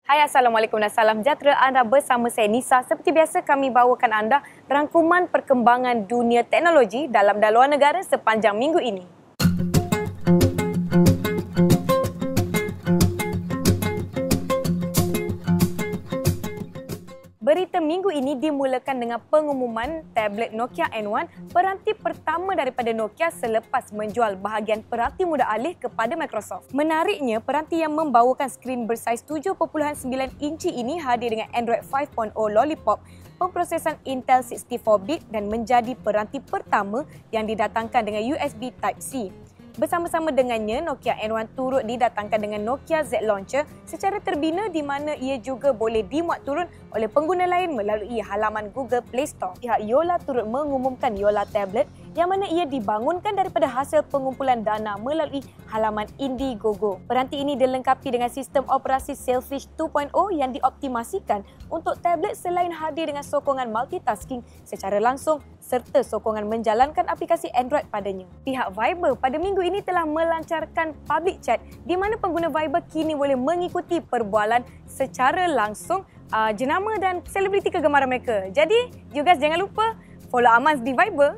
Hai, Assalamualaikum dan salam sejahtera. Anda bersama saya Nisa. Seperti biasa kami bawakan anda rangkuman perkembangan dunia teknologi dalam dan luar negara sepanjang minggu ini. Berita minggu ini dimulakan dengan pengumuman tablet Nokia N1, peranti pertama daripada Nokia selepas menjual bahagian peranti mudah alih kepada Microsoft. Menariknya, peranti yang membawakan skrin bersaiz 7.9 inci ini hadir dengan Android 5.0 Lollipop, pemprosesan Intel 64-bit dan menjadi peranti pertama yang didatangkan dengan USB Type-C. Bersama-sama dengannya, Nokia N1 turut didatangkan dengan Nokia Z Launcher secara terbina di mana ia juga boleh dimuat turun oleh pengguna lain melalui halaman Google Play Store. Pihak Yola turut mengumumkan Yola Tablet yang mana ia dibangunkan daripada hasil pengumpulan dana melalui halaman Indiegogo. Peranti ini dilengkapi dengan sistem operasi Sailfish 2.0 yang dioptimasikan untuk tablet selain hadir dengan sokongan multitasking secara langsung serta sokongan menjalankan aplikasi Android padanya. Pihak Viber pada minggu ini telah melancarkan public chat di mana pengguna Viber kini boleh mengikuti perbualan secara langsung jenama dan selebriti kegemaran mereka. Jadi, you guys jangan lupa follow Amaz di Viber.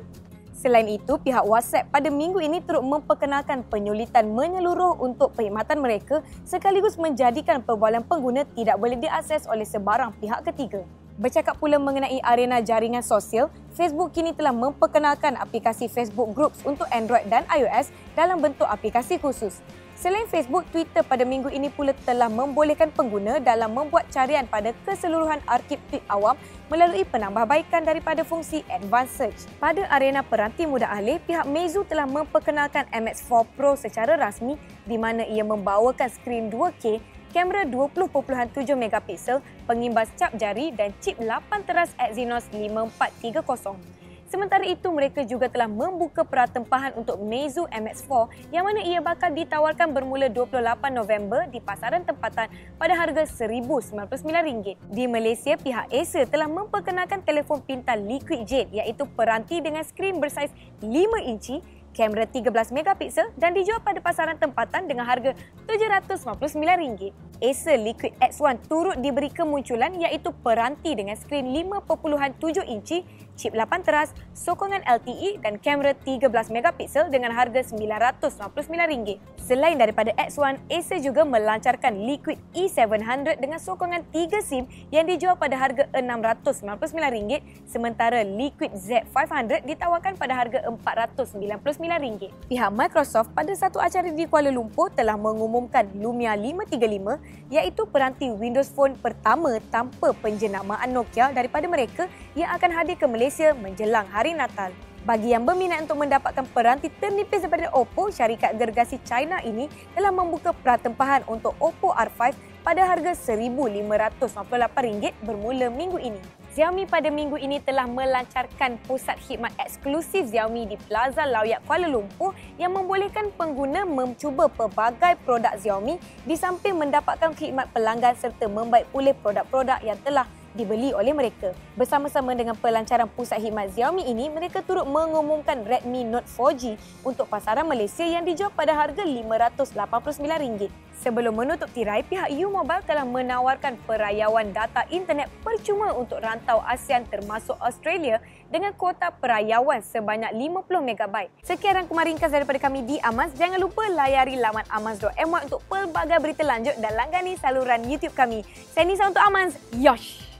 Selain itu, pihak WhatsApp pada minggu ini turut memperkenalkan penyulitan menyeluruh untuk perkhidmatan mereka sekaligus menjadikan perbualan pengguna tidak boleh diakses oleh sebarang pihak ketiga. Bercakap pula mengenai arena jaringan sosial, Facebook kini telah memperkenalkan aplikasi Facebook Groups untuk Android dan iOS dalam bentuk aplikasi khusus. Selain Facebook, Twitter pada minggu ini pula telah membolehkan pengguna dalam membuat carian pada keseluruhan arkib tweet awam melalui penambahbaikan daripada fungsi Advanced Search. Pada arena peranti mudah alih, pihak Meizu telah memperkenalkan MX4 Pro secara rasmi di mana ia membawakan skrin 2K, kamera 20.7 megapiksel, pengimbas cap jari dan chip 8 teras Exynos 5430. Sementara itu, mereka juga telah membuka pratempahan untuk Meizu MX4 yang mana ia bakal ditawarkan bermula 28 November di pasaran tempatan pada harga RM1,099. Di Malaysia, pihak Acer telah memperkenalkan telefon pintar Liquid Jade iaitu peranti dengan skrin bersaiz 5 inci, kamera 13 megapiksel dan dijual pada pasaran tempatan dengan harga RM799. Acer Liquid X1 turut diberi kemunculan iaitu peranti dengan skrin 5.7 inci, chip 8 teras, sokongan LTE dan kamera 13 megapiksel dengan harga RM999. Selain daripada X1, Acer juga melancarkan Liquid E700 dengan sokongan 3 SIM yang dijual pada harga RM699, sementara Liquid Z500 ditawarkan pada harga RM499. Pihak Microsoft pada satu acara di Kuala Lumpur telah mengumumkan Lumia 535 iaitu peranti Windows Phone pertama tanpa penjenamaan Nokia daripada mereka yang akan hadir ke Malaysia menjelang Hari Natal. Bagi yang berminat untuk mendapatkan peranti ternipis daripada Oppo, syarikat gergasi China ini telah membuka pratempahan untuk Oppo R5 pada harga RM1,598 bermula minggu ini. Xiaomi pada minggu ini telah melancarkan pusat khidmat eksklusif Xiaomi di Plaza Loyak Kuala Lumpur yang membolehkan pengguna mencuba pelbagai produk Xiaomi di samping mendapatkan khidmat pelanggan serta membaik pulih produk-produk yang telah dibeli oleh mereka. Bersama-sama dengan pelancaran pusat khidmat Xiaomi ini, mereka turut mengumumkan Redmi Note 4G untuk pasaran Malaysia yang dijual pada harga RM589. Sebelum menutup tirai, pihak U-Mobile telah menawarkan perayauan data internet percuma untuk rantau ASEAN termasuk Australia dengan kuota perayauan sebanyak 50 MB. Sekian rangkuman ringkas daripada kami di Amaz. Jangan lupa layari laman amaz.my untuk pelbagai berita lanjut dan langgani saluran YouTube kami. Saya Nisa untuk Amaz. Yosh!